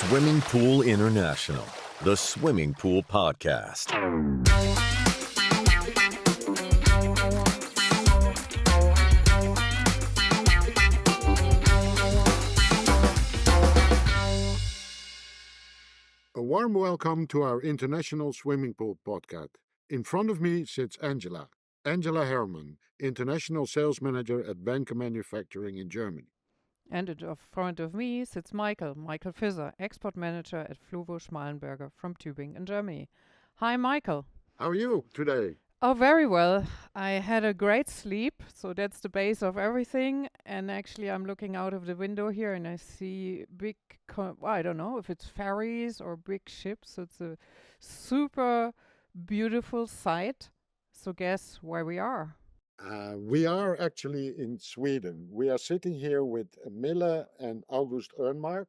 Swimming Pool International, the Swimming Pool Podcast. A warm welcome to our International Swimming Pool Podcast. In front of me sits Angela Herrmann, International Sales Manager at Banker Manufacturing in Germany. And in front of me sits Michael Fisser, Export Manager at Flovo Schmalenberger from Tübingen in Germany. Hi, Michael. How are you today? Oh, very well. I had a great sleep, so that's the base of everything. And actually, I'm looking out of the window here and I see big, I don't know if it's ferries or big ships. It's a super beautiful sight. So guess where we are? We are actually in Sweden. We are sitting here with Mille and August Örnmark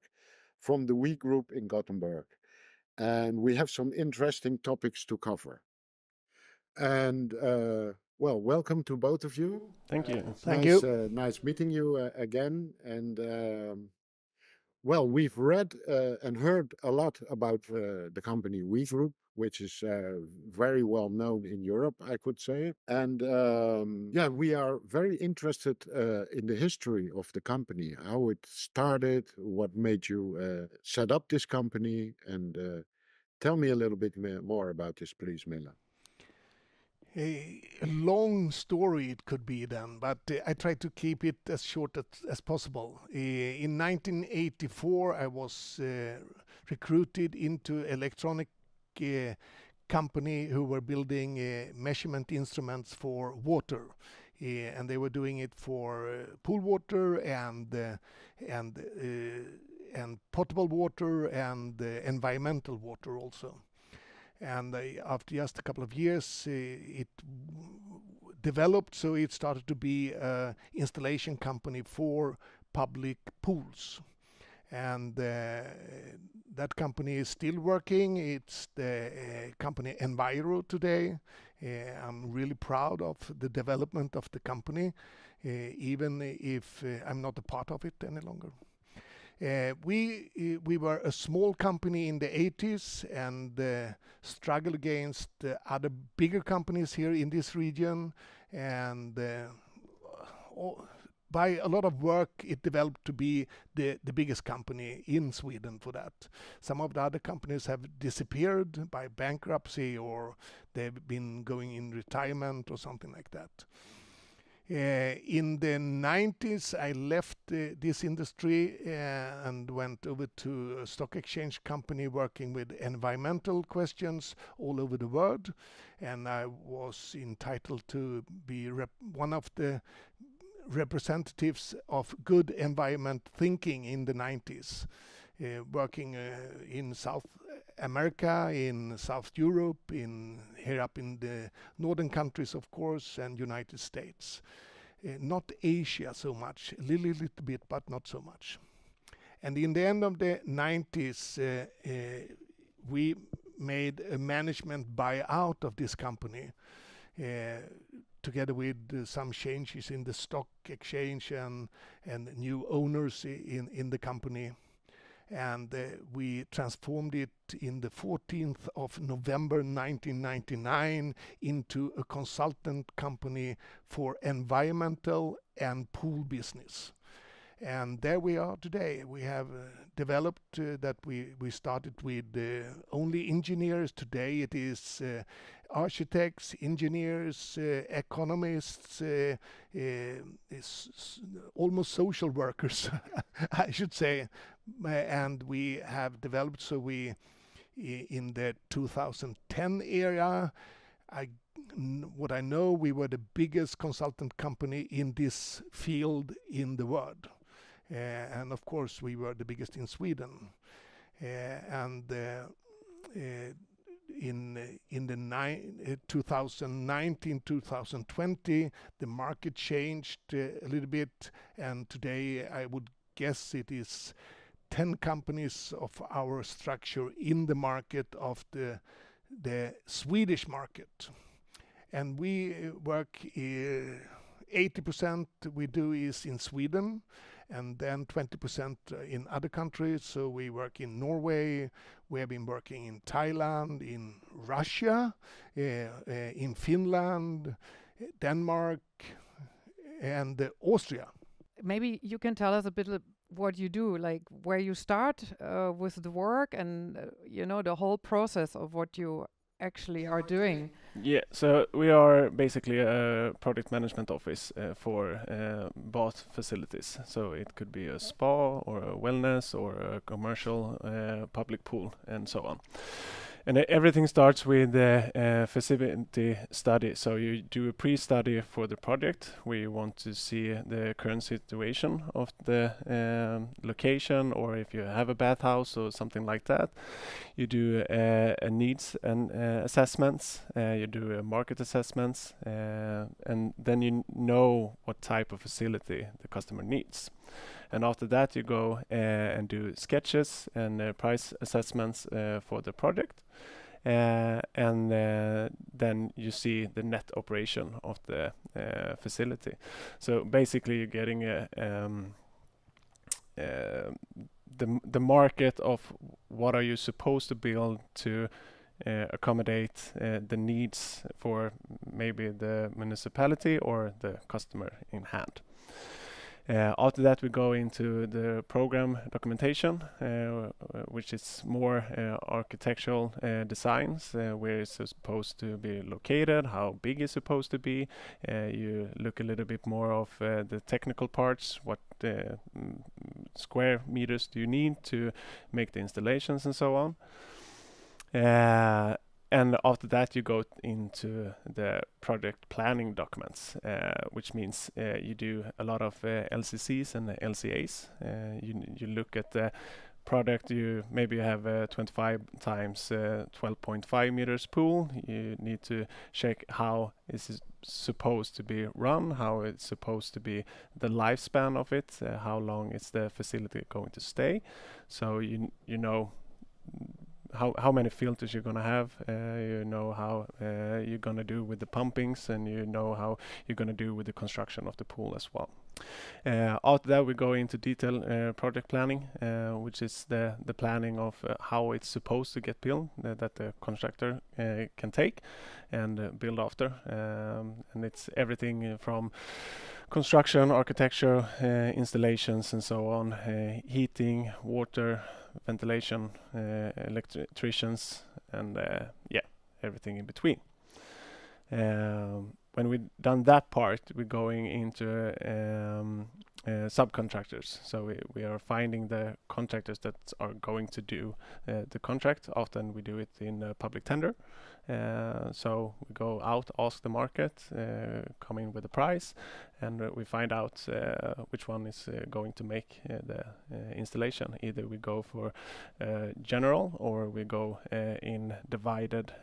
from the We Group in Gothenburg. And we have some interesting topics to cover. And welcome to both of you. Thank you. Thank you. Nice meeting you again. And we've read and heard a lot about the company We Group, which is very well known in Europe, I could say. And we are very interested in the history of the company, how it started, what made you set up this company. And tell me a little bit more about this, please, Mille. A long story it could be then, but I try to keep it as short as possible. In 1984, I was recruited into electronic company who were building measurement instruments for water, and they were doing it for pool water and potable water and environmental water also. And after just a couple of years, it developed, so it started to be an installation company for public pools. And that company is still working. It's the company Enviro today. I'm really proud of the development of the company, even if I'm not a part of it any longer. We were a small company in the 80s and struggled against other bigger companies here in this region, and by a lot of work it developed to be the biggest company in Sweden for that. Some of the other companies have disappeared by bankruptcy, or they've been going in retirement or something like that. In the 90s, I left this industry and went over to a stock exchange company working with environmental questions all over the world. And I was entitled to be one of the representatives of good environment thinking in the 90s, working in South America, in South Europe, here up in the northern countries, of course, and United States. Not Asia so much, a little bit, but not so much. And in the end of the 90s, we made a management buyout of this company, together with some changes in the stock exchange and new owners in the company. And we transformed it in the 14th of November 1999 into a consultant company for environmental and pool business. And there we are today. We have developed that we started with only engineers. Today it is architects, engineers, economists, almost social workers, I should say. And we have developed, so we, in the 2010 era, what I know, we were the biggest consultant company in this field in the world. And of course, we were the biggest in Sweden. In the 2019-2020, the market changed a little bit, and today I would guess it is 10 companies of our structure in the market of the Swedish market. And we work 80% we do is in Sweden, and then 20% in other countries. So we work in Norway, we have been working in Thailand, in Russia, in Finland, Denmark, and Austria. Maybe you can tell us a bit what you do, like where you start with the work and the whole process of what you actually are doing. Yeah, so we are basically a project management office for bath facilities. So it could be a spa or a wellness or a commercial public pool and so on. And everything starts with the feasibility study. So you do a pre-study for the project. We want to see the current situation of the location, or if you have a bathhouse or something like that. You do a needs and assessments. You do market assessments, and then you know what type of facility the customer needs. And after that, you go and do sketches and price assessments for the project. And then you see the net operation of the facility. So basically, you're getting the market of what are you supposed to build to accommodate the needs for maybe the municipality or the customer in hand. After that, we go into the program documentation, which is more architectural designs, where it's supposed to be located, how big it's supposed to be. You look a little bit more of the technical parts, what square meters do you need to make the installations and so on. And after that, you go into the project planning documents, which means you do a lot of LCCs and LCAs. You look at the product. You maybe have a 25 times 12.5 meters pool. You need to check how is it supposed to be run, how it's supposed to be the lifespan of it, how long is the facility going to stay. So you know how many filters you're gonna have, you know how you're gonna do with the pumpings, and you know how you're gonna do with the construction of the pool as well. After that, we go into detail project planning, which is the planning of how it's supposed to get built, that the constructor can take and build after. And it's everything from construction, architecture, installations, and so on, heating, water, ventilation, electricians, and everything in between. When we've done that part, we're going into subcontractors. So we are finding the contractors that are going to do the contract. Often we do it in a public tender. So we go out, ask the market, come in with a price, and we find out which one is going to make the installation. Either we go for general, or we go in divided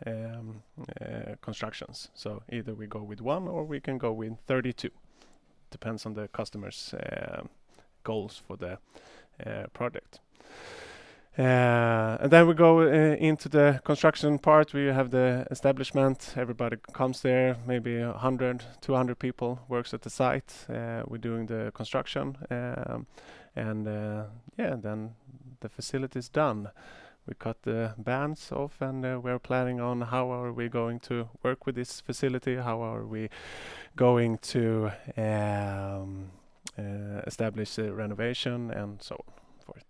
constructions. So either we go with one, or we can go with 32. Depends on the customer's goals for the project. And then we go into the construction part. We have the establishment. Everybody comes there. Maybe 100, 200 people works at the site. We're doing the construction, and then the facility is done. We cut the bands off, and we're planning on how are we going to work with this facility. How are we going to establish the renovation and so on for it.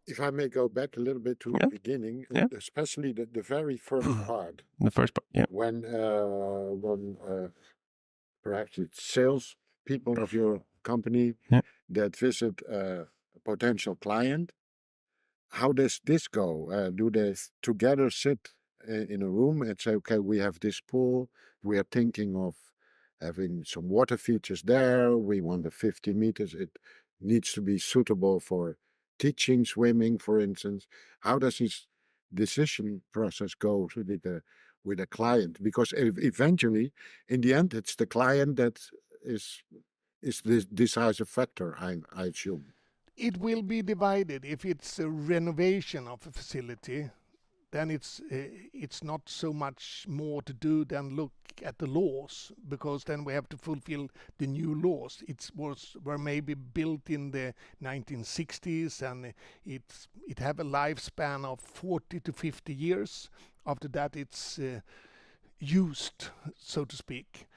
If I may go back a little bit to the beginning, especially the very first part. The first part, yeah. When perhaps it's sales people of your company that visit a potential client, how does this go? Do they together sit in a room and say, okay, we have this pool, we are thinking of having some water features there, we want the 50 meters, it needs to be suitable for teaching swimming, for instance. How does this decision process go with a client? Because eventually, in the end, it's the client that is the decisive factor, I assume. It will be divided. If it's a renovation of a facility, then it's not so much more to do than look at the laws, because then we have to fulfill the new laws. Were maybe built in the 1960s, and it have a lifespan of 40 to 50 years. After that, it's used, so to speak.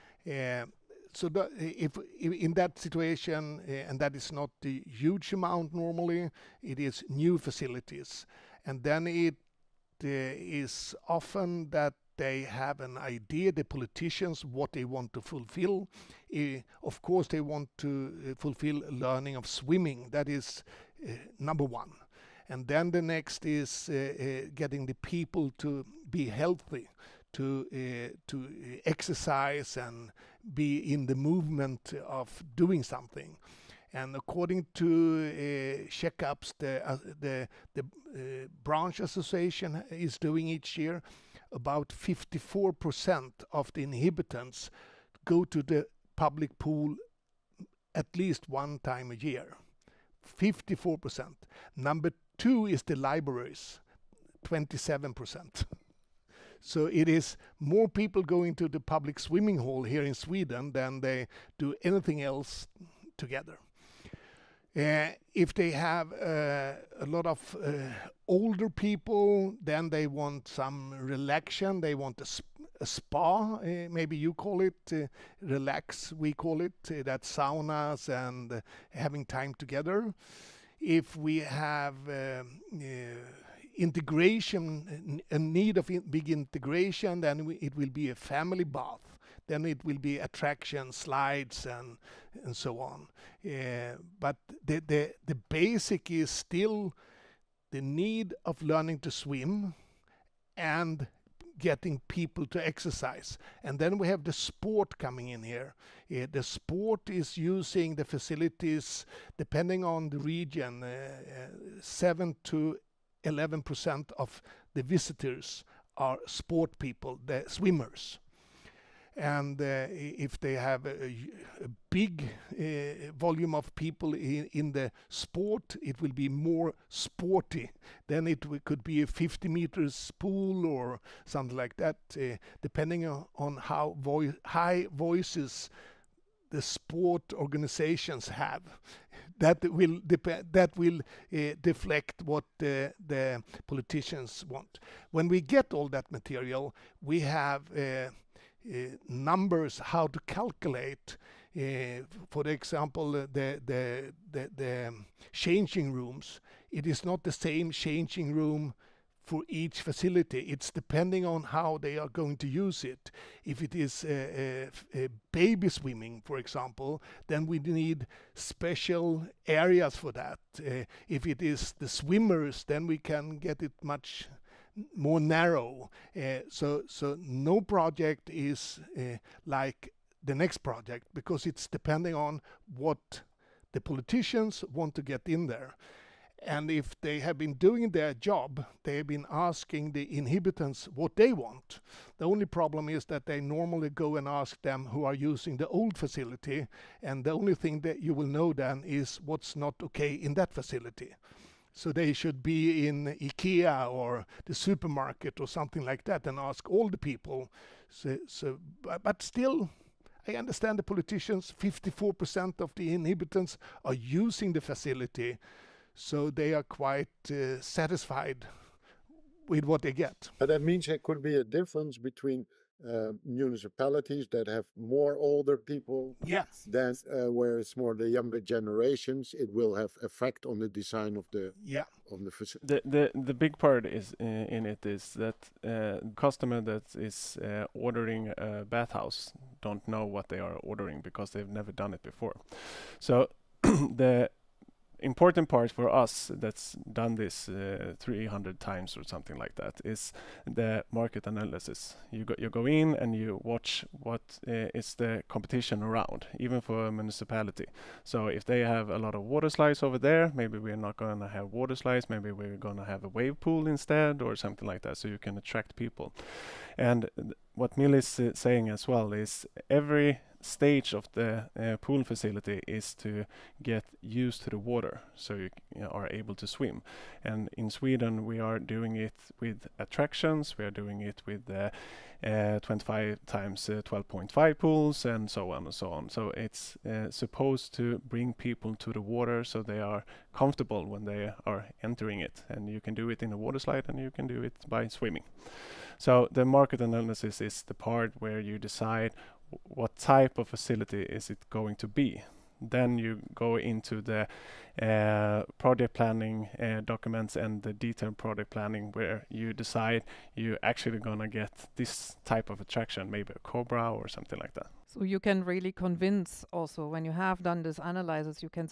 So if in that situation, and that is not the huge amount normally, it is new facilities, and then it is often that they have an idea, the politicians, what they want to fulfill. Of course, they want to fulfill learning of swimming. That is number one. And then the next is getting the people to be healthy, to exercise and be in the movement of doing something. And according to checkups the branch association is doing each year, about 54% of the inhabitants go to the public pool at least one time a year. 54%. Number two is the libraries, 27%. So it is more people going to the public swimming hall here in Sweden than they do anything else together. If they have a lot of older people, then they want some relaxation. They want a spa, maybe you call it relax, we call it that saunas and having time together. If we have integration, a need of big integration, then it will be a family bath. Then it will be attraction, slides, and so on. But the basic is still the need of learning to swim and getting people to exercise. And then we have the sport coming in here. The sport is using the facilities, depending on the region, 7 to 11% of the visitors are sport people, the swimmers. And if they have a big volume of people in the sport, it will be more sporty. Then it could be a 50 meters pool or something like that, depending on how high voices the sport organizations have. That will deflect what the politicians want. When we get all that material, we have numbers how to calculate, for example, the changing rooms. It is not the same changing room for each facility. It's depending on how they are going to use it. If it is a baby swimming, for example, then we need special areas for that. If it is the swimmers, then we can get it much more narrow. So no project is like the next project, because it's depending on what the politicians want to get in there. And if they have been doing their job, they have been asking the inhabitants what they want. The only problem is that they normally go and ask them who are using the old facility, and the only thing that you will know then is what's not okay in that facility. So they should be in IKEA or the supermarket or something like that and ask all the people. But still, I understand the politicians, 54% of the inhabitants are using the facility, so they are quite satisfied with what they get. But that means there could be a difference between municipalities that have more older people, Yes. than where it's more the younger generations. It will have effect on the design of the facility. The big part is in it is that customer that is ordering a bathhouse don't know what they are ordering because they've never done it before. So the important part for us that's done this 300 times or something like that is the market analysis. You go in and you watch what is the competition around, even for a municipality. So if they have a lot of water slides over there, maybe we're not going to have water slides, maybe we're going to have a wave pool instead or something like that, so you can attract people. And what Mille is saying as well is every stage of the pool facility is to get used to the water, so you are able to swim. And in Sweden, we are doing it with attractions. We are doing it with 25 times 12.5 pools, and so on and so on. So it's supposed to bring people to the water so they are comfortable when they are entering it. And you can do it in a water slide, and you can do it by swimming. So the market analysis is the part where you decide what type of facility is it going to be. Then you go into the project planning documents and the detailed project planning, where you decide you're actually gonna get this type of attraction, maybe a cobra or something like that. So you can really convince also, when you have done this analysis, you can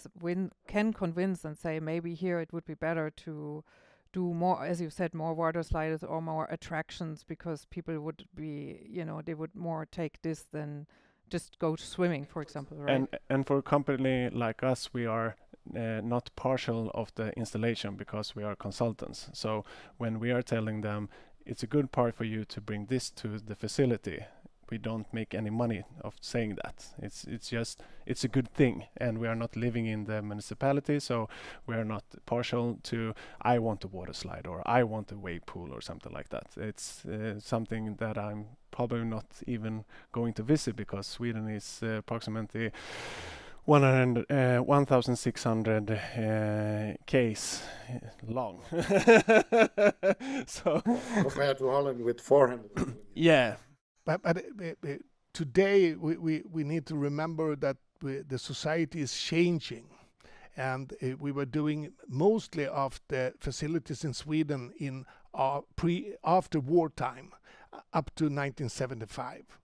convince and say, maybe here it would be better to do more, as you said, more water slides or more attractions, because people would be, they would more take this than just go swimming, for example, right? And for a company like us, we are not partial of the installation because we are consultants. So when we are telling them it's a good part for you to bring this to the facility, we don't make any money of saying that. It's a good thing, and we are not living in the municipality, so we are not partial to I want a water slide or I want a wave pool or something like that. It's something that I'm probably not even going to visit, because Sweden is approximately 1,600 k's long. So compared to Holland with 400. yeah. But today we need to remember that the society is changing, and we were doing mostly of the facilities in Sweden in after wartime up to 1975.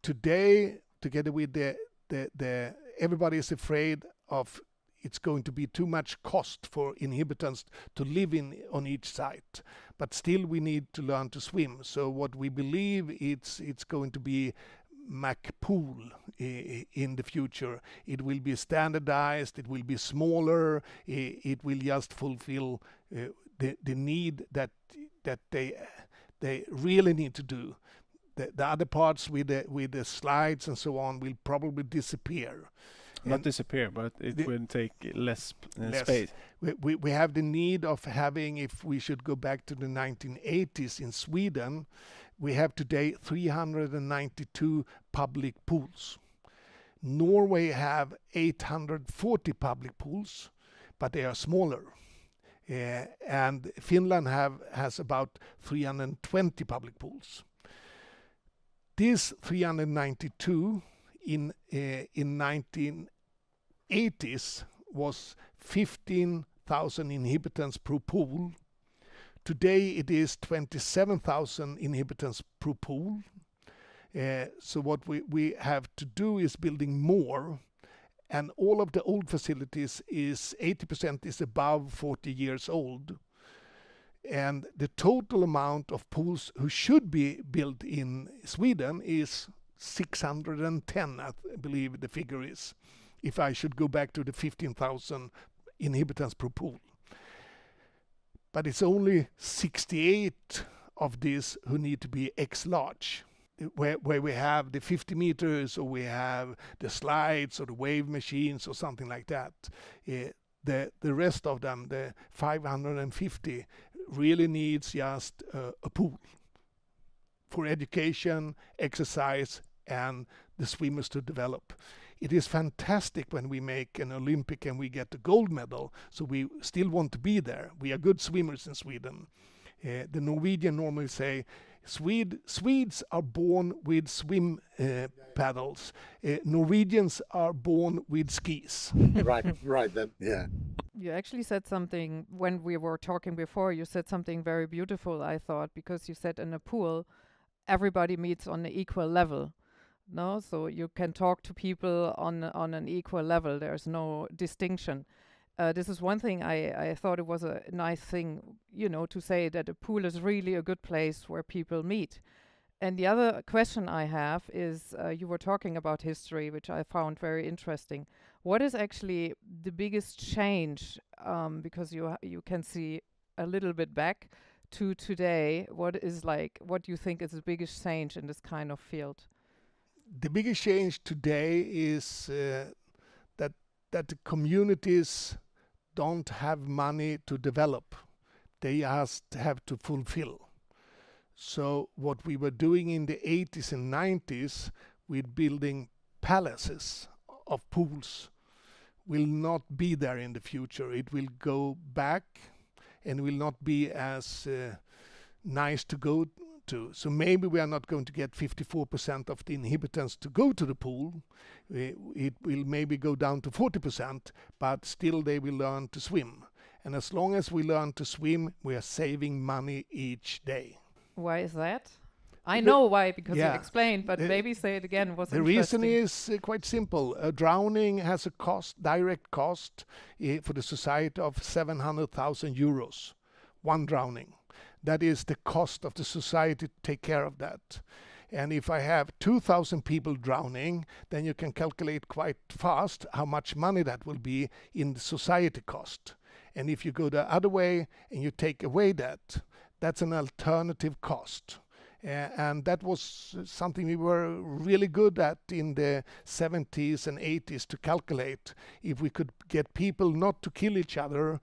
Today, together with the everybody is afraid of it's going to be too much cost for inhabitants to live on each site. But still we need to learn to swim. So what we believe it's going to be pool in the future. It will be standardized, it will be smaller, it will just fulfill the need that they really need to do. The other parts with the slides and so on will probably disappear. Not disappear, but it will take less space. We have the need of having, if we should go back to the 1980s in Sweden, we have today 392 public pools. Norway have 840 public pools, but they are smaller. And Finland has about 320 public pools. These 392 in 1980s was 15,000 inhabitants per pool. Today it is 27,000 inhabitants per pool. So what we have to do is building more, and all of the old facilities is 80% is above 40 years old. And the total amount of pools who should be built in Sweden is 610, I believe the figure is, if I should go back to the 15,000 inhabitants per pool. But it's only 68 of these who need to be X-large, where we have the 50 meters, or we have the slides or the wave machines or something like that. The rest of them, the 550, really needs just a pool for education, exercise, and the swimmers to develop. It is fantastic when we make an Olympic and we get the gold medal, so we still want to be there. We are good swimmers in Sweden. The Norwegian normally say, Swedes are born with swim paddles. Norwegians are born with skis. Right. Then, yeah. You actually said something when we were talking before. You said something very beautiful, I thought, because you said in a pool, everybody meets on an equal level. No, so you can talk to people on an equal level. There's no distinction. This is one thing I thought it was a nice thing, to say that a pool is really a good place where people meet. And the other question I have is, you were talking about history, which I found very interesting. What is actually the biggest change, because you can see a little bit back to today, what do you think is the biggest change in this kind of field? The biggest change today is that the communities don't have money to develop. They just have to fulfill. So what we were doing in the 80s and 90s with building palaces of pools will not be there in the future. It will go back and will not be as nice to go to. So maybe we are not going to get 54% of the inhabitants to go to the pool. It will maybe go down to 40%, but still they will learn to swim. And as long as we learn to swim, we are saving money each day. Why is that? I know why, because you Yeah. explained, but maybe say it again. Was The reason is quite simple. Drowning has a cost, direct cost for the society of 700,000 euros. One drowning. That is the cost of the society to take care of that. And if I have 2,000 people drowning, then you can calculate quite fast how much money that will be in the society cost. And if you go the other way and you take away that, that's an alternative cost. And that was something we were really good at in the 70s and 80s to calculate. If we could get people not to kill each other,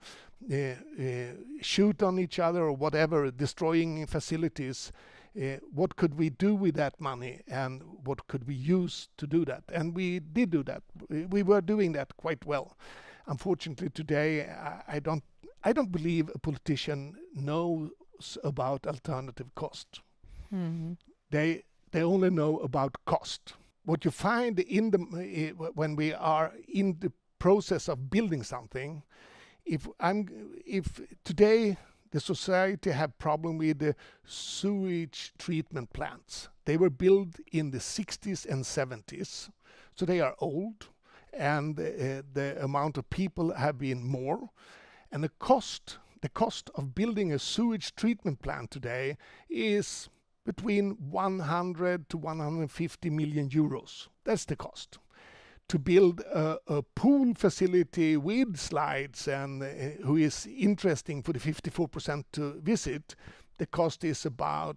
shoot on each other or whatever, destroying facilities, what could we do with that money and what could we use to do that? And we did do that. We were doing that quite well. Unfortunately today, I don't believe a politician knows about alternative cost. Mm-hmm. They only know about cost. What you find in when we are in the process of building something, if today the society have problem with the sewage treatment plants. They were built in the 60s and 70s, so they are old, and the amount of people have been more, and the cost of building a sewage treatment plant today is between 100 to 150 million euros. That's the cost. To build a pool facility with slides and who is interesting for the 54% to visit, the cost is about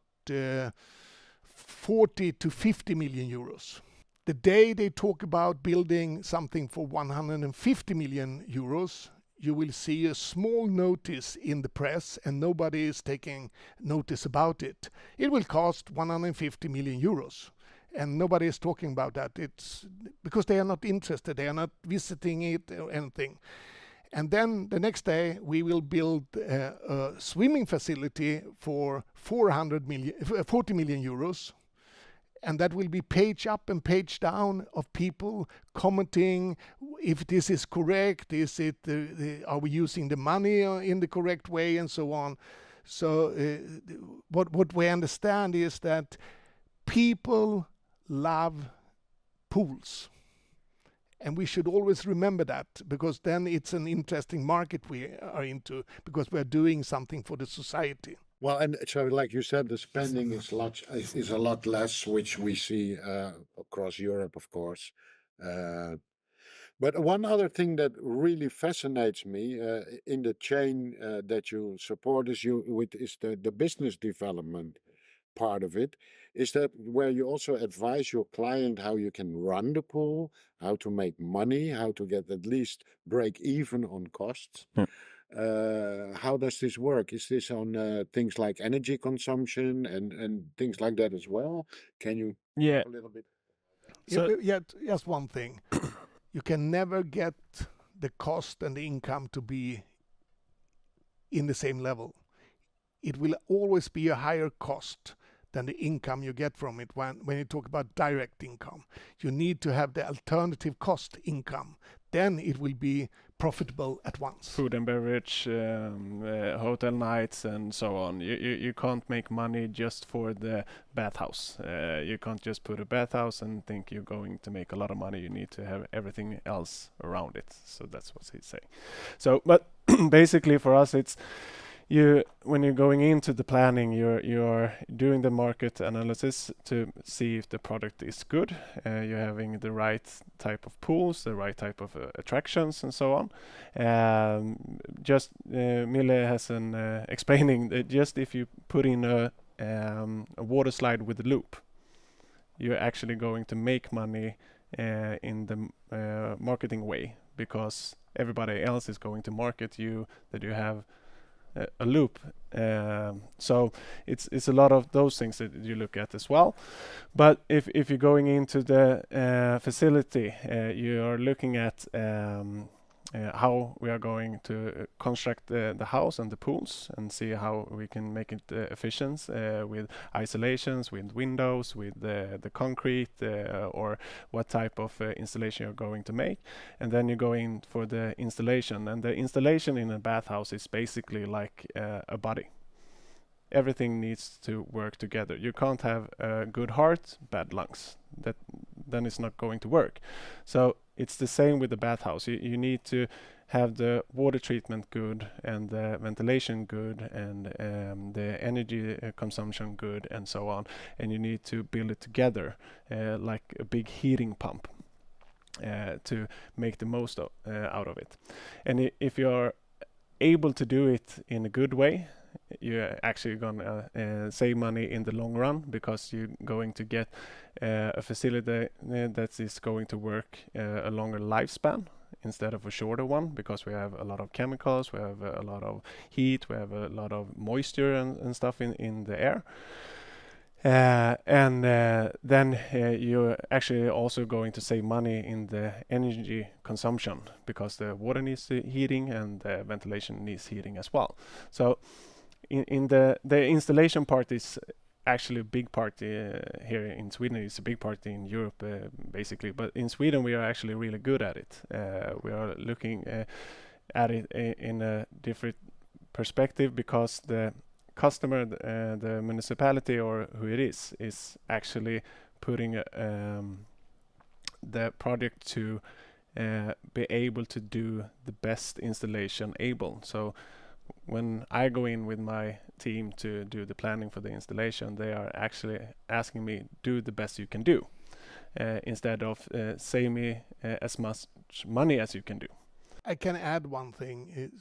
40 to 50 million euros. The day they talk about building something for 150 million euros, you will see a small notice in the press and nobody is taking notice about it. It will cost 150 million euros and nobody is talking about that. It's because they are not interested, they are not visiting it or anything. And then the next day we will build a swimming facility for 40 million euros. And that will be page up and page down of people commenting if this is correct, is it, are we using the money in the correct way, and so on. So what we understand is that people love pools. And we should always remember that, because then it's an interesting market we are into, because we're doing something for the society. Well, and so like you said, the spending is a lot less, which we see across Europe, of course. But one other thing that really fascinates me in the chain that you support is the business development part of it. Is that where you also advise your client how you can run the pool, how to make money, how to get at least break even on costs? Yeah. How does this work? Is this on things like energy consumption and things like that as well? Can you Yeah. a little bit? So- Just one thing. You can never get the cost and the income to be in the same level. It will always be a higher cost than the income you get from it when you talk about direct income. You need to have the alternative cost income. Then it will be profitable at once. Food and beverage, hotel nights, and so on. You can't make money just for the bathhouse. You can't just put a bathhouse and think you're going to make a lot of money. You need to have everything else around it. So that's what he's saying. So, but basically for us, it's when you're going into the planning, you're doing the market analysis to see if the product is good. You're having the right type of pools, the right type of attractions, and so on. Just Mille has an explaining that just if you put in a water slide with a loop, you're actually going to make money in the marketing way, because everybody else is going to market you that you have a loop. So it's a lot of those things that you look at as well. But if you're going into the facility, you are looking at how we are going to construct the house and the pools, and see how we can make it efficient with isolations, with windows, with the concrete, or what type of installation you're going to make. And then you go in for the installation, and the installation in a bathhouse is basically like a body. Everything needs to work together. You can't have a good heart, bad lungs. Then it's not going to work. So it's the same with the bathhouse. You need to have the water treatment good, and the ventilation good, and the energy consumption good, and so on. And you need to build it together like a big heating pump to make the most out of it. And if you're able to do it in a good way, you're actually gonna save money in the long run, because you're going to get a facility that is going to work a longer lifespan instead of a shorter one, because we have a lot of chemicals, we have a lot of heat, we have a lot of moisture and stuff in the air. And then you're actually also going to save money in the energy consumption, because the water needs heating and the ventilation needs heating as well. So in the installation part is actually a big part here in Sweden. It's a big part in Europe, basically. But in Sweden, we are actually really good at it. We are looking at it in a different perspective, because the customer, the municipality or who it is actually putting the project to be able to do the best installation able. So when I go in with my team to do the planning for the installation, they are actually asking me, do the best you can do, instead of save me as much money as you can do. I can add one thing is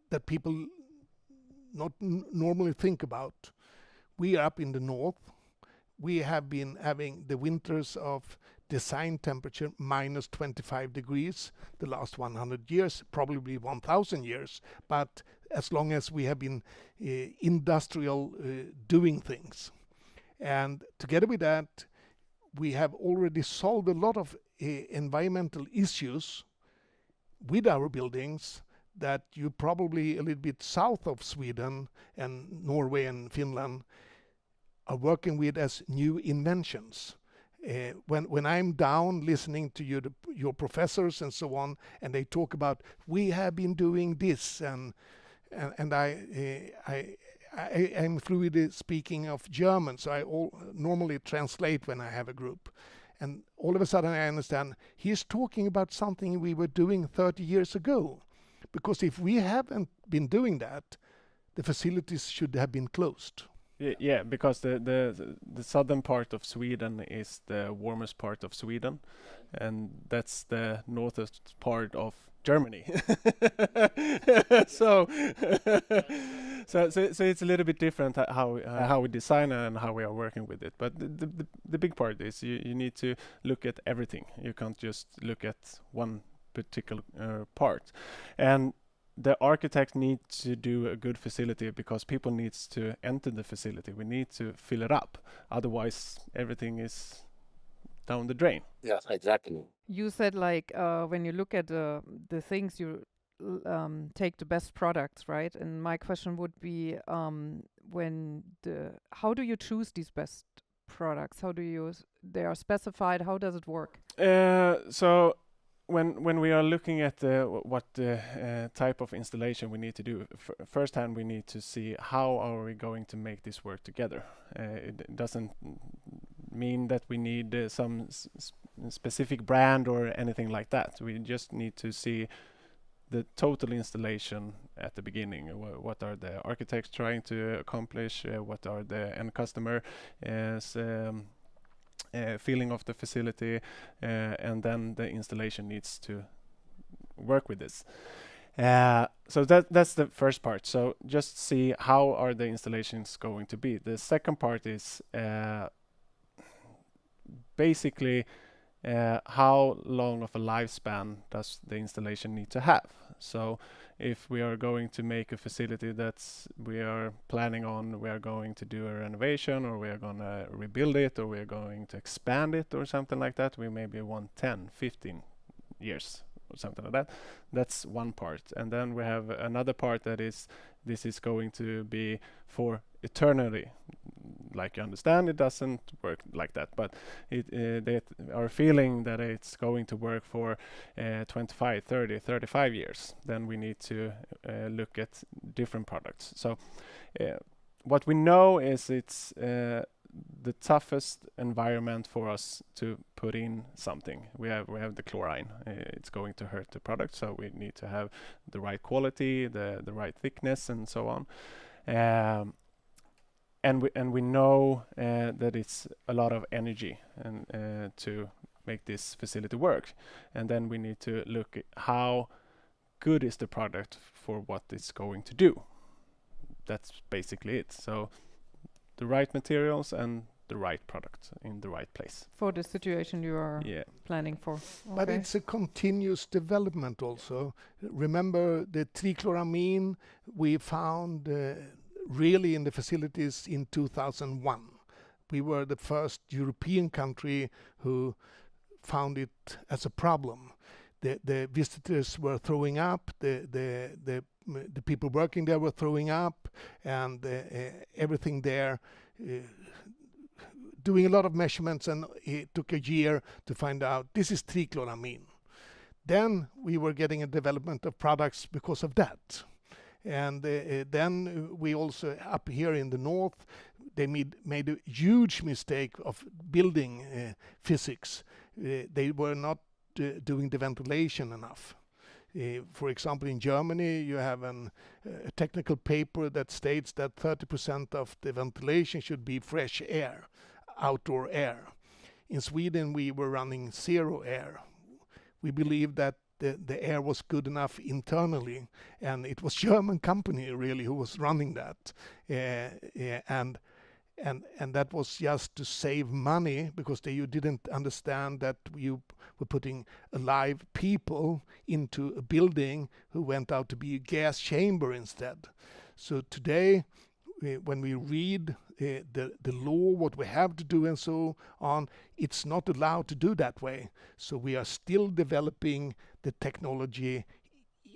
that people not normally think about. We are up in the north. We have been having the winters of design temperature minus 25 degrees the last 100 years, probably 1,000 years. But as long as we have been industrial doing things. And together with that, we have already solved a lot of environmental issues with our buildings that you probably a little bit south of Sweden and Norway and Finland are working with as new inventions. When I'm down listening to your professors and so on, and they talk about we have been doing this, and I'm fluidly speaking of German, so I normally translate when I have a group. And all of a sudden I understand he's talking about something we were doing 30 years ago. Because if we haven't been doing that, the facilities should have been closed. Yeah, because the southern part of Sweden is the warmest part of Sweden, and that's the northest part of Germany. so it's a little bit different how we design and how we are working with it. But the big part is you need to look at everything. You can't just look at one particular part. And the architect needs to do a good facility because people needs to enter the facility. We need to fill it up. Otherwise, everything is down the drain. Yes, exactly. You said like when you look at the things, you take the best products, right? And my question would be how do you choose these best products? How do you they are specified? How does it work? So when we are looking at what type of installation we need to do, first hand we need to see how are we going to make this work together. It doesn't mean that we need some specific brand or anything like that. We just need to see the total installation at the beginning. What are the architects trying to accomplish? What are the end customer feeling of the facility, and then the installation needs to work with this. So that's the first part. So just see how are the installations going to be. The second part is basically how long of a lifespan does the installation need to have. So if we are going to make a facility that's we are planning on, we are going to do a renovation, or we are going to rebuild it, or we are going to expand it or something like that, we maybe want 10, 15 years or something like that. That's one part. And then we have another part that is this is going to be for eternity. Like you understand, it doesn't work like that, but they are feeling that it's going to work for 25, 30, 35 years. Then we need to look at different products. So what we know is it's the toughest environment for us to put in something. We have the chlorine. It's going to hurt the product, so we need to have the right quality, the right thickness, and so on. And we know that it's a lot of energy and to make this facility work. And then we need to look at how good is the product for what it's going to do. That's basically it. So the right materials and the right product in the right place. For the situation you are planning for. But it's a continuous development also. Remember the trichloramine we found really in the facilities in 2001. We were the first European country who found it as a problem. The visitors were throwing up, the people working there were throwing up, and everything there, doing a lot of measurements, and it took a year to find out this is trichloramine. Then we were getting a development of products because of that. And then we also, up here in the north, they made a huge mistake of building physics. They were not doing the ventilation enough. For example, in Germany, you have a technical paper that states that 30% of the ventilation should be fresh air, outdoor air. In Sweden, we were running zero air. We believed that the air was good enough internally, and it was German company really who was running that, and that was just to save money, because you didn't understand that you were putting alive people into a building who went out to be a gas chamber instead. So today, when we read the law, what we have to do and so on, it's not allowed to do that way. So we are still developing the technology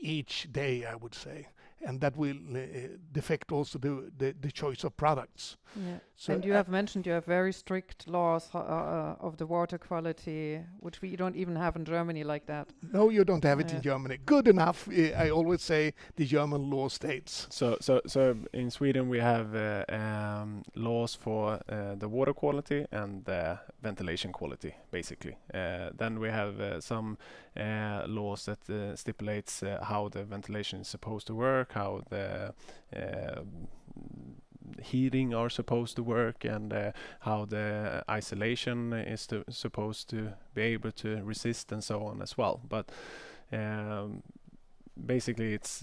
each day, I would say. And that will affect also the choice of products. Yeah. So and you have mentioned you have very strict laws of the water quality, which we don't even have in Germany like that. No, you don't have it in Germany. Good enough, I always say the German law states. So in Sweden we have laws for the water quality and the ventilation quality, basically. Then we have some laws that stipulates how the ventilation is supposed to work, how the heating are supposed to work, and how the isolation is supposed to be able to resist, and so on as well. But basically it's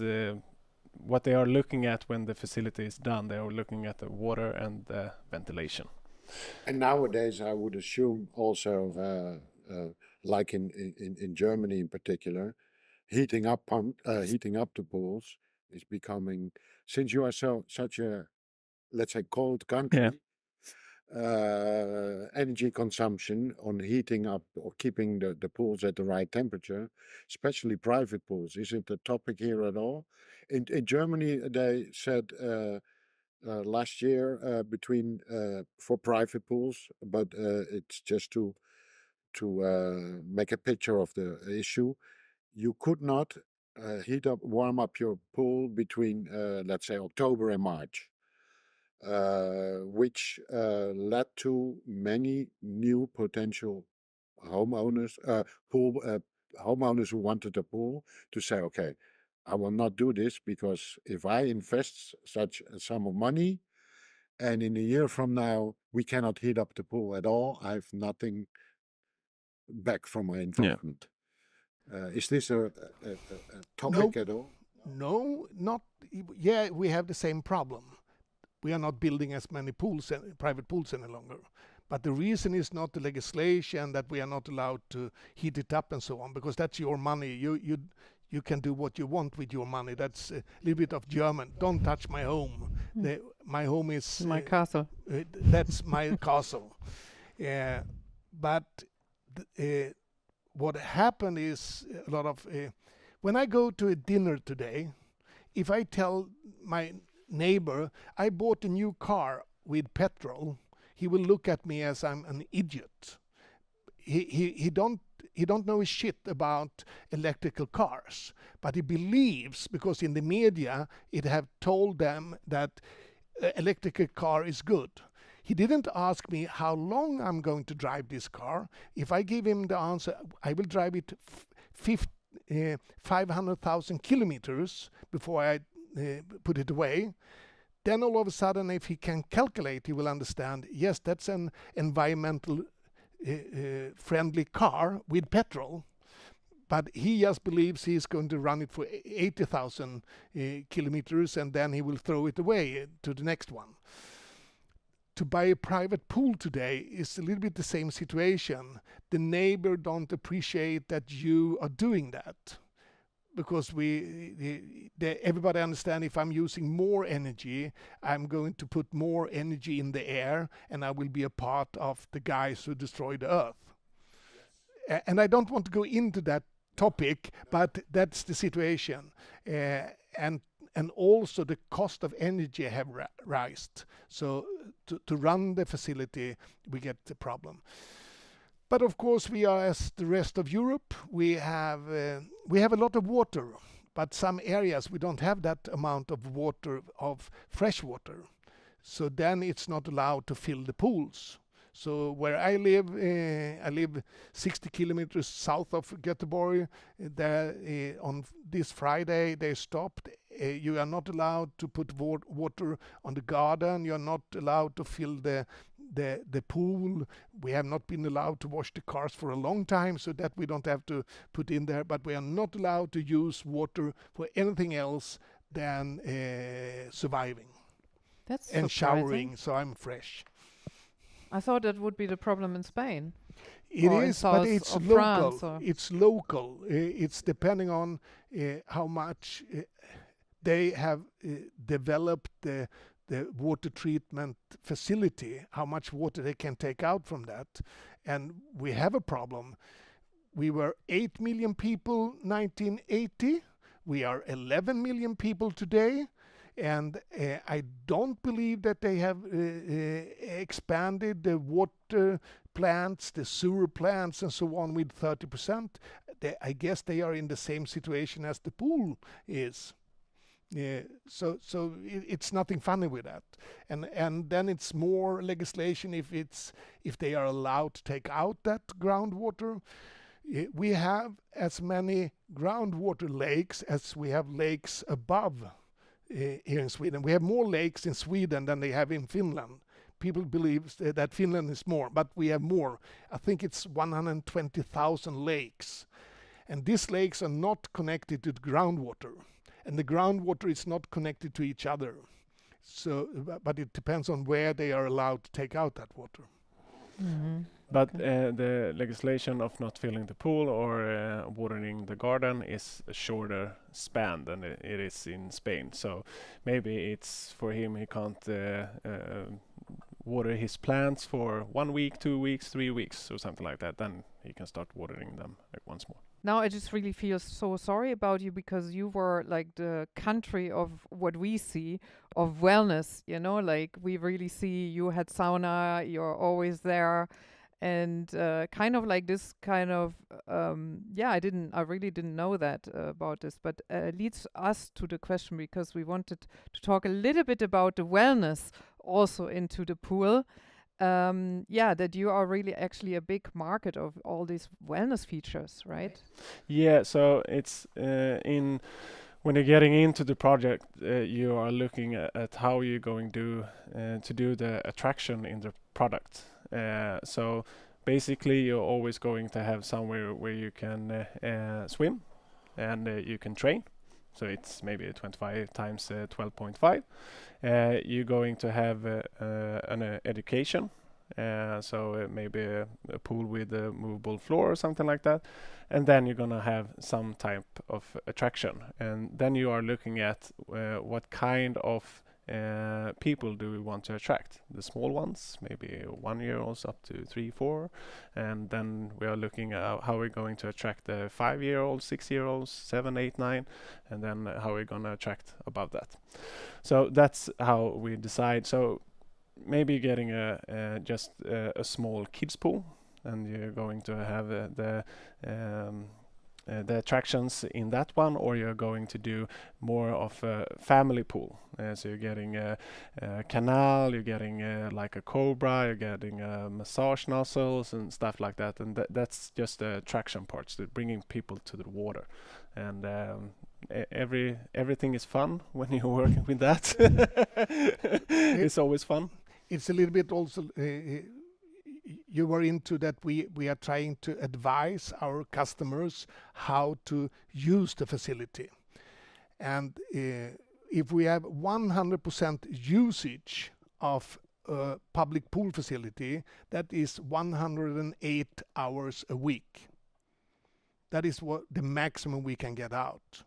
what they are looking at when the facility is done. They are looking at the water and the ventilation. And nowadays I would assume also like in Germany in particular, heating up the pools is becoming, since you are such a, let's say, cold country, energy consumption on heating up or keeping the pools at the right temperature, especially private pools, isn't a topic here at all. In Germany, they said last year for private pools, but it's just to make a picture of the issue. You could not warm up your pool between, let's say, October and March, which led to many new potential homeowners, homeowners who wanted a pool to say, okay, I will not do this, because if I invest such a sum of money and in a year from now we cannot heat up the pool at all, I have nothing back from my investment. Is this a topic at all? No, not. Yeah, we have the same problem. We are not building as many pools, private pools any longer. But the reason is not the legislation that we are not allowed to heat it up and so on, because that's your money. You can do what you want with your money. That's a little bit of German. Don't touch my home. My home is My castle. that's my castle. But what happened is a lot of when I go to a dinner today, if I tell my neighbor I bought a new car with petrol, he will look at me as I'm an idiot. He don't know shit about electrical cars, but he believes, because in the media it have told them that electrical car is good. He didn't ask me how long I'm going to drive this car. If I give him the answer, I will drive it 500,000 kilometers before I put it away. Then all of a sudden, if he can calculate, he will understand, yes, that's an environmental friendly car with petrol. But he just believes he's going to run it for 80,000 kilometers, and then he will throw it away to the next one. To buy a private pool today is a little bit the same situation. The neighbor don't appreciate that you are doing that, because everybody understand if I'm using more energy, I'm going to put more energy in the air, and I will be a part of the guys who destroy the earth. And I don't want to go into that topic, but that's the situation. And also the cost of energy have risen. So to run the facility, we get the problem. But of course, we are as the rest of Europe. We have a lot of water, but some areas we don't have that amount of water, of fresh water. So then it's not allowed to fill the pools. So where I live 60 kilometers south of Gothenburg. There on this Friday they stopped. You are not allowed to put water on the garden. You are not allowed to fill the pool. We have not been allowed to wash the cars for a long time, so that we don't have to put in there. But we are not allowed to use water for anything else than surviving. That's and surprising. Showering, so I'm fresh. I thought that would be the problem in Spain. It Or in is, but south it's of local. France, or- It's local. It's depending on how much they have developed the water treatment facility, how much water they can take out from that. And we have a problem. We were 8 million people 1980. We are 11 million people today. And I don't believe that they have expanded the water plants, the sewer plants, and so on with 30%. I guess they are in the same situation as the pool is. So it's nothing funny with that. And then it's more legislation if they are allowed to take out that groundwater. We have as many groundwater lakes as we have lakes above. Here in Sweden. We have more lakes in Sweden than they have in Finland. People believe that Finland is more, but we have more. I think it's 120,000 lakes. And these lakes are not connected to the groundwater. And the groundwater is not connected to each other. So, but it depends on where they are allowed to take out that water. Mhm. But the legislation of not filling the pool or watering the garden is a shorter span than it is in Spain. So maybe it's for him, he can't water his plants for 1 week, 2 weeks, 3 weeks or something like that. Then he can start watering them like once more. Now I just really feel so sorry about you, because you were like the country of what we see of wellness, you know, like we really see you had sauna, you're always there. And kind of like this kind of, I really didn't know that about this, but leads us to the question, because we wanted to talk a little bit about the wellness also into the pool. That you are really actually a big market of all these wellness features, right? Yeah, so it's when you're getting into the project, you are looking at how you're going to do the attraction in the product. So basically, you're always going to have somewhere where you can swim and you can train. So it's maybe 25 times 12.5. You're going to have an education So maybe a pool with a movable floor or something like that. And then you're gonna have some type of attraction. And then you are looking at what kind of people do we want to attract? The small ones, maybe 1-year-olds up to 3, 4, and then we are looking at how we're going to attract the 5-year-olds, 6-year-olds, 7, 8, 9, and then how we're going to attract above that. So that's how we decide. So maybe getting just a small kids pool, and you're going to have the attractions in that one, or you're going to do more of a family pool. So you're getting a canal, you're getting like a cobra, you're getting massage nozzles and stuff like that. And that's just the attraction parts, bringing people to the water. And everything is fun when you're working with that. It's always fun. It's a little bit also you were into that we are trying to advise our customers how to use the facility. And if we have 100% usage of a public pool facility, that is 108 hours a week. That is what the maximum we can get out.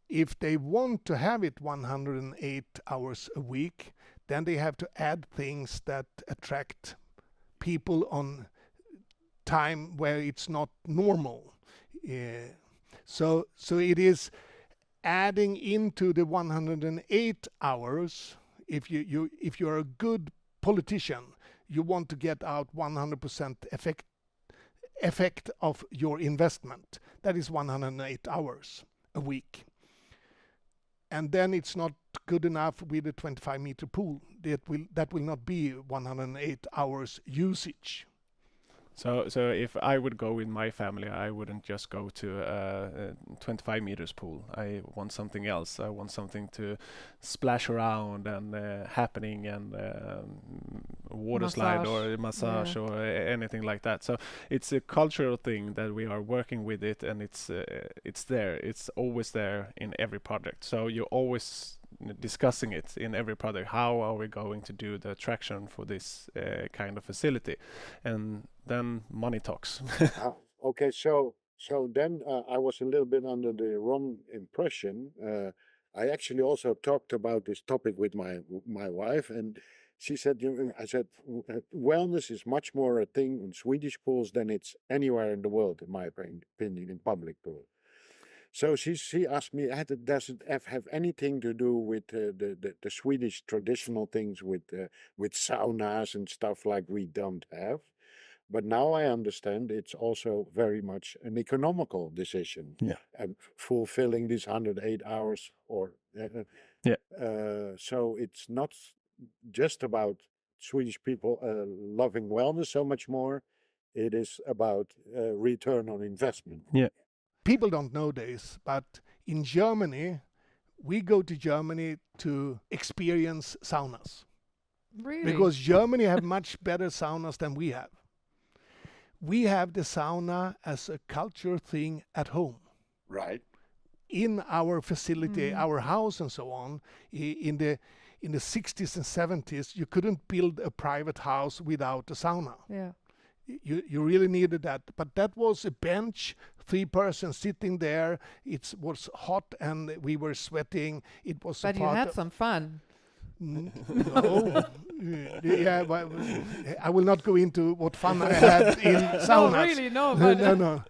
If they want to have it 108 hours a week, then they have to add things that attract people on time where it's not normal. So it is adding into the 108 hours. If you're a good politician, you want to get out 100% effect of your investment. That is 108 hours a week. And then it's not good enough with a 25-meter pool. That will not be 108 hours usage. So if I would go with my family, I wouldn't just go to a 25 meters pool. I want something else. I want something to splash around and happening, and water slide or massage or anything like that. So it's a cultural thing that we are working with it, and it's there. It's always there in every project. So you're always discussing it in every project. How are we going to do the attraction for this kind of facility? And then money talks. Okay, so then I was a little bit under the wrong impression. I actually also talked about this topic with my wife, and she said, I said, wellness is much more a thing in Swedish pools than it's anywhere in the world, in my opinion, in public pools. So she asked me, does it have anything to do with the Swedish traditional things with saunas and stuff like we don't have? But now I understand it's also very much an economical decision. Yeah. And fulfilling these 108 hours or so it's not just about Swedish people loving wellness so much more. It is about return on investment. Yeah. People don't know this, but in Germany, we go to Germany to experience saunas. Really? Because Germany have much better saunas than we have. We have the sauna as a culture thing at home. Right. In our facility, our house and so on, in the 60s and 70s, you couldn't build a private house without a sauna. Yeah. You really needed that. But that was a bench, 3 persons sitting there. It was hot and we were sweating. It was But you had some fun. No. Yeah, but I will not go into what fun I had in saunas. No, really, no. But No.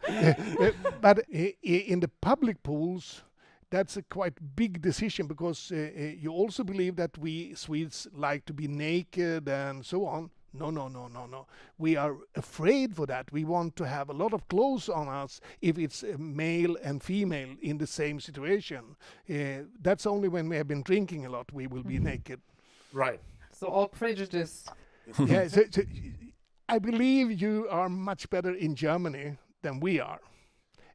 But in the public pools, that's a quite big decision, because you also believe that we Swedes like to be naked and so on. No. We are afraid for that. We want to have a lot of clothes on us if it's male and female in the same situation. That's only when we have been drinking a lot we will be naked. Right. so all prejudice. Yeah, so I believe you are much better in Germany than we are.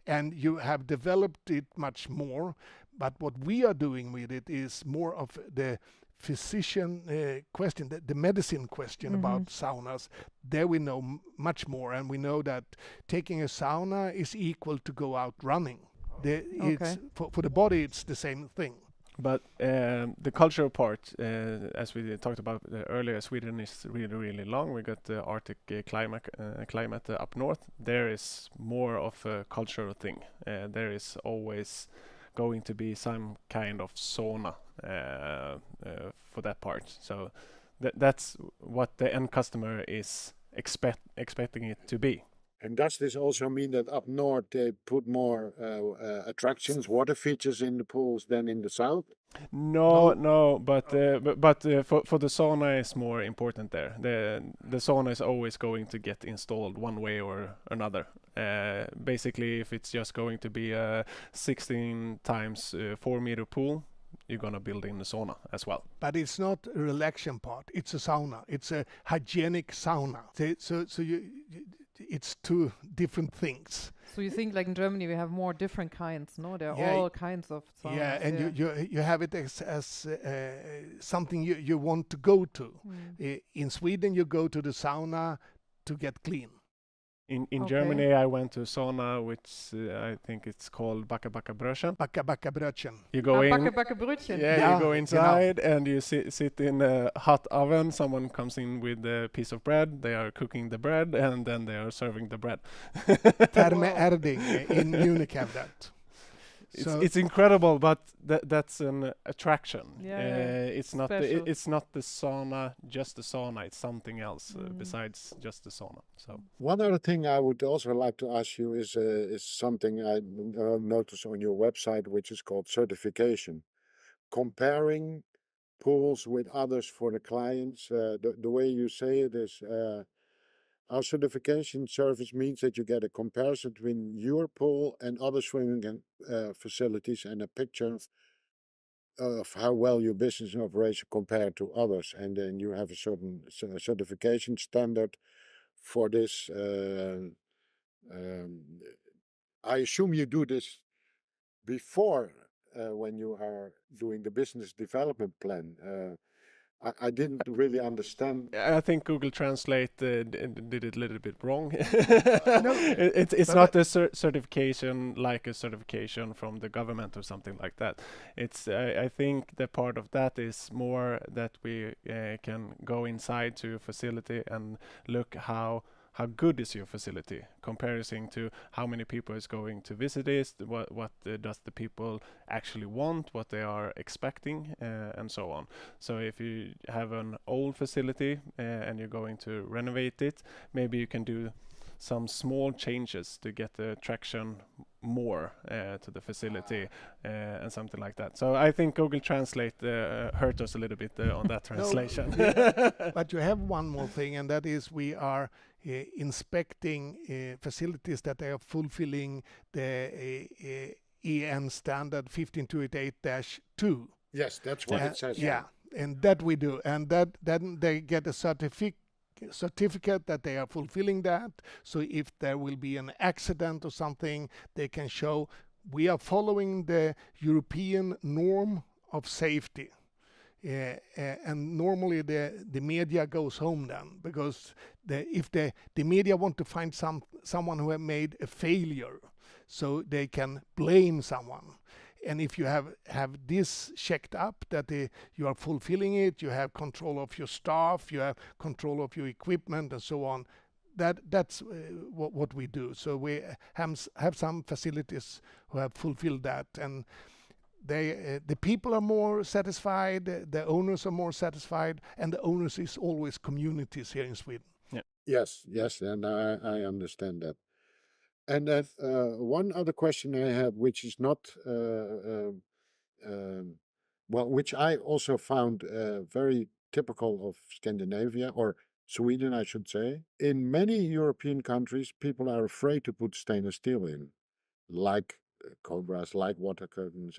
And you have developed it much more. But what we are doing with it is more of the physician question, the medicine question about saunas. There we know much more, and we know that taking a sauna is equal to go out running. It's for the body, it's the same thing. But the cultural part, as we talked about earlier, Sweden is really, really long. We got the Arctic climate up north. There is more of a cultural thing. There is always going to be some kind of sauna for that part. So that's what the end customer is expecting it to be. And does this also mean that up north they put more attractions, water features in the pools than in the south? No, but for the sauna is more important there. The sauna is always going to get installed one way or another. Basically, if it's just going to be a 16 times 4 meter pool, you're gonna build in the sauna as well. But it's not a relaxation part. It's a sauna. It's a hygienic sauna. So it's two different things. So you think like in Germany we have more different kinds, no? There are Yeah, all kinds of saunas. Yeah, and you have it as something you want to go to. In Sweden, you go to the sauna to get clean. In Okay. Germany, I went to sauna, which I think it's called Backa-Backa-Brötchen. Backa-Backa-Brötchen. You go in, Backa-Backa-Brötchen. yeah, you go you know. inside and you sit in a hot oven. Someone comes in with a piece of bread. They are cooking the bread and then they are serving the bread. Therme Erding in Munich have that. It's incredible, but that's an attraction. Yeah, It's not special. it's not the sauna, just the sauna. It's something else besides just the sauna. So One other thing I would also like to ask you is something I noticed on your website, which is called certification. Comparing pools with others for the clients. The way you say it is, our certification service means that you get a comparison between your pool and other swimming facilities and a picture of how well your business and operation compare to others. And then you have a certain certification standard for this. I assume you do this before when you are doing the business development plan. I didn't really understand. I think Google Translate did it a little bit wrong. No, It's not a certification like a certification from the government or something like that. It's I think the part of that is more that we can go inside to a facility and look how good is your facility, comparison to how many people is going to visit it, what does the people actually want, what they are expecting, and so on. So if you have an old facility and you're going to renovate it, maybe you can do some small changes to get the traction more to the facility and something like that. So I think Google Translate hurt us a little bit on that translation. But you have one more thing, and that is we are inspecting facilities that are fulfilling the EN standard 15288-2. Yes, that's what it says. Yeah, and that we do, and that then they get a certificate that they are fulfilling that. So if there will be an accident or something, they can show we are following the European norm of safety. And normally the media goes home then, because if the media want to find someone who have made a failure, so they can blame someone. And if you have this checked up, that you are fulfilling it, you have control of your staff, you have control of your equipment and so on, that's what we do. So we have some facilities who have fulfilled that, and the people are more satisfied, the owners are more satisfied, and the owners is always communities here in Sweden. Yes, and I understand that. And that one other question I have, which is not, which I also found very typical of Scandinavia, or Sweden, I should say. In many European countries, people are afraid to put stainless steel in, like cobras, like water curtains.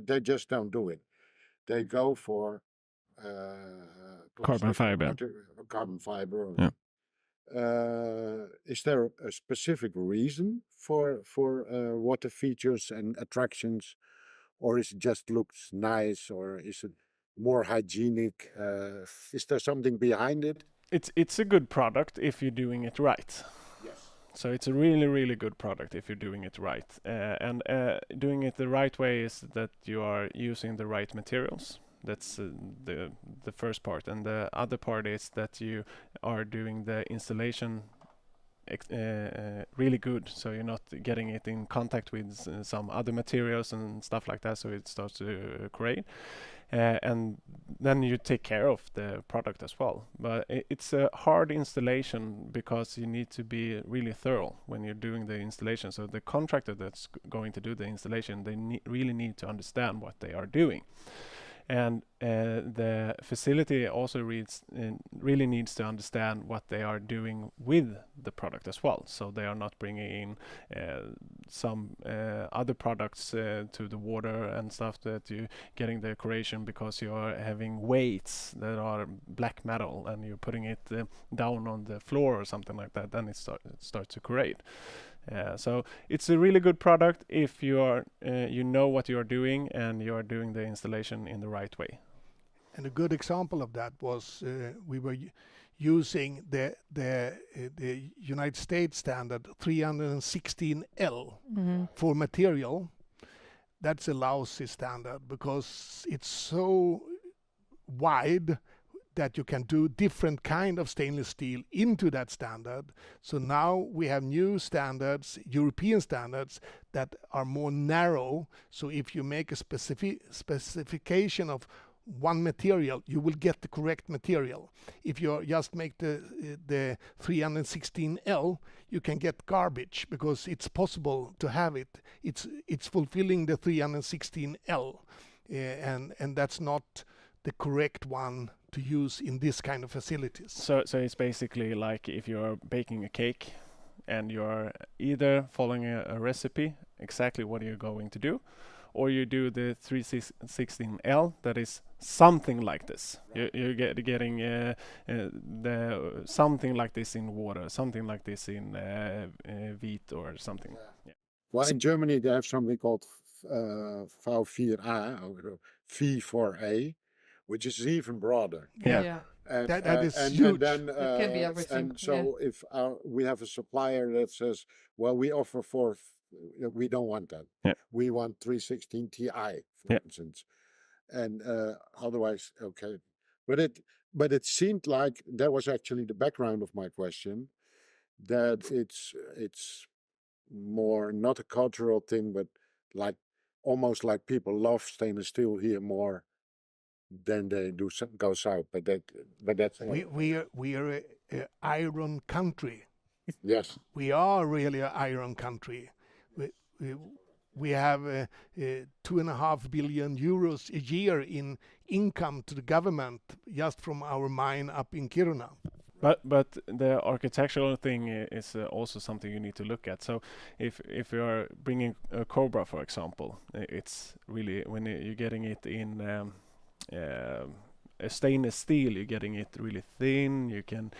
They just don't do it. They go for Carbon fiber. Carbon fiber. Yeah. Is there a specific reason for water features and attractions, or is it just looks nice, or is it more hygienic? Is there something behind it? It's a good product if you're doing it right. Yes. So it's a really, really good product if you're doing it right. And doing it the right way is that you are using the right materials. That's the first part. And the other part is that you are doing the installation really good, so you're not getting it in contact with some other materials and stuff like that, so it starts to corrode. And then you take care of the product as well. But it's a hard installation because you need to be really thorough when you're doing the installation. So the contractor that's going to do the installation, they really need to understand what they are doing. And the facility also really needs to understand what they are doing with the product as well. So they are not bringing in some other products to the water and stuff, that you getting the corrosion because you are having weights that are black metal and you're putting it down on the floor or something like that. Then it starts to corrode. So it's a really good product if you are, you know what you are doing and you are doing the installation in the right way. And a good example of that was we were using the United States standard 316L for material. That's a lousy standard because it's so wide that you can do different kind of stainless steel into that standard. So now we have new standards, European standards, that are more narrow. So if you make a specification of one material, you will get the correct material. If you just make the 316L, you can get garbage because it's possible to have it. It's fulfilling the 316L, and that's not the correct one to use in this kind of facilities. So it's basically like if you're baking a cake and you're either following a recipe, exactly what you're going to do, or you do the 316L that is something like this. You're getting the something like this in water, something like this in wheat or something. Yeah. Well, in Germany they have something called V4A or V4A, which is even broader. Yeah. And, That is huge. And then, It can be everything. And so if we have a supplier that says, well, we offer we don't want that. Yeah. We want 316 Ti, for instance. And otherwise, okay. But it seemed like that was actually the background of my question, that it's more not a cultural thing, but like almost like people love stainless steel here more than they do go south. But that's we are a iron country. Yes. We are really an iron country. We have 2.5 billion euros a year in income to the government just from our mine up in Kiruna. But the architectural thing is also something you need to look at. So if you are bringing a Cobra, for example, it's really when you're getting it in a stainless steel, you're getting it really thin. You can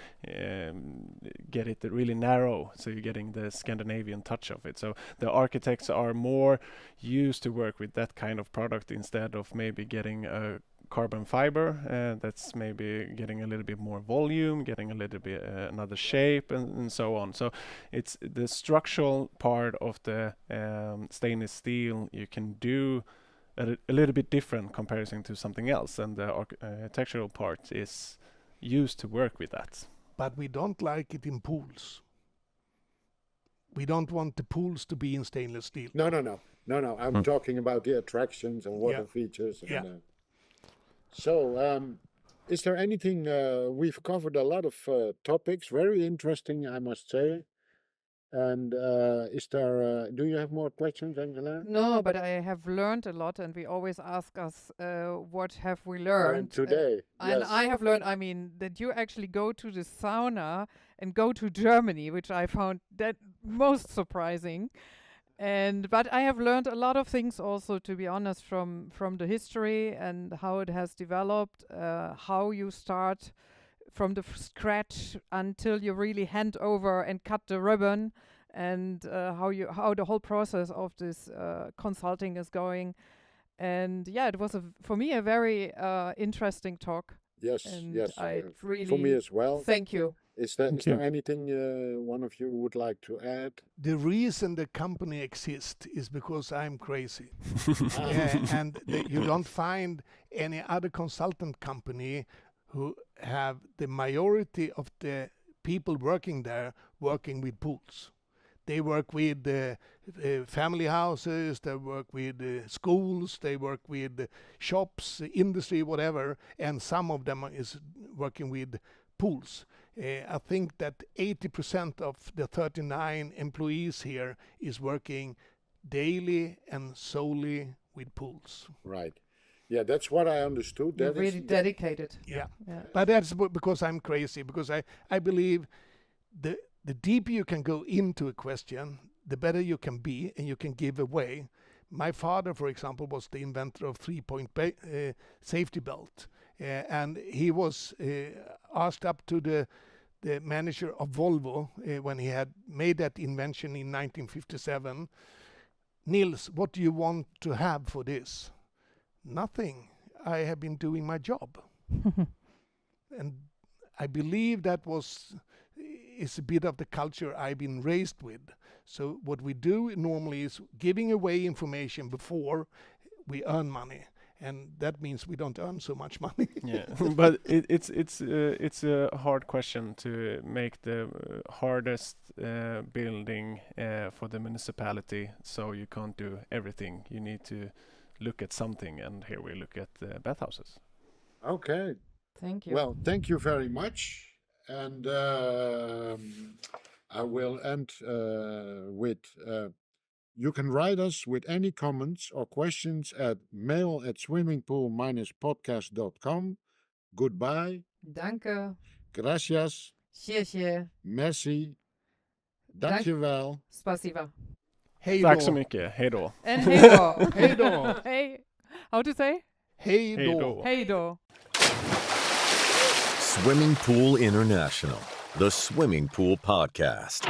get it really narrow, so you're getting the Scandinavian touch of it. So the architects are more used to work with that kind of product instead of maybe getting a carbon fiber that's maybe getting a little bit more volume, getting a little bit another shape, and so on. So it's the structural part of the stainless steel you can do a little bit different comparison to something else, and the architectural part is used to work with that. But we don't like it in pools. We don't want the pools to be in stainless steel. No. I'm talking about the attractions and water features. And, so, is there anything, we've covered a lot of topics, very interesting, I must say. And is there, do you have more questions, Angela? No, but I have learned a lot, and we always ask us, what have we learned? Today, And yes. I have learned, that you actually go to the sauna and go to Germany, which I found that most surprising. But I have learned a lot of things also, to be honest, from the history and how it has developed, how you start from the scratch until you really hand over and cut the ribbon, and how the whole process of this consulting is going. And yeah, it was for me a very interesting talk. Yes, And yes. I really for me as well. Thank you. Is Thank there you. anything one of you would like to add? The reason the company exists is because I'm crazy. And you don't find any other consultant company who have the majority of the people working there working with pools. They work with family houses, they work with schools, they work with shops, industry, whatever, and some of them is working with pools. I think that 80% of the 39 employees here is working daily and solely with pools. Right. Yeah, that's what I understood. You're That really is dedicated. Yeah. Yeah. But that's because I'm crazy, because I believe the deeper you can go into a question, the better you can be and you can give away. My father, for example, was the inventor of three-point safety belt. And he was asked up to the manager of Volvo when he had made that invention in 1957. Nils, what do you want to have for this? Nothing. I have been doing my job. And I believe that is a bit of the culture I've been raised with. So what we do normally is giving away information before we earn money. And that means we don't earn so much money. Yeah, but it's a hard question to make the hardest building for the municipality. So you can't do everything. You need to look at something, and here we look at bathhouses. okay. Thank you. Well, thank you very much. And I will end with you can write us with any comments or questions at mail@swimmingpool-podcast.com. Goodbye. Danke. Gracias. 谢谢. Merci. Dankjewel. Spasiba. Hej Tack då. så mycket. Hej då. And hey do. Hej då. Hey. How to say? Hej Hej då. då. Hey do. Swimming Pool International, the Swimming Pool Podcast.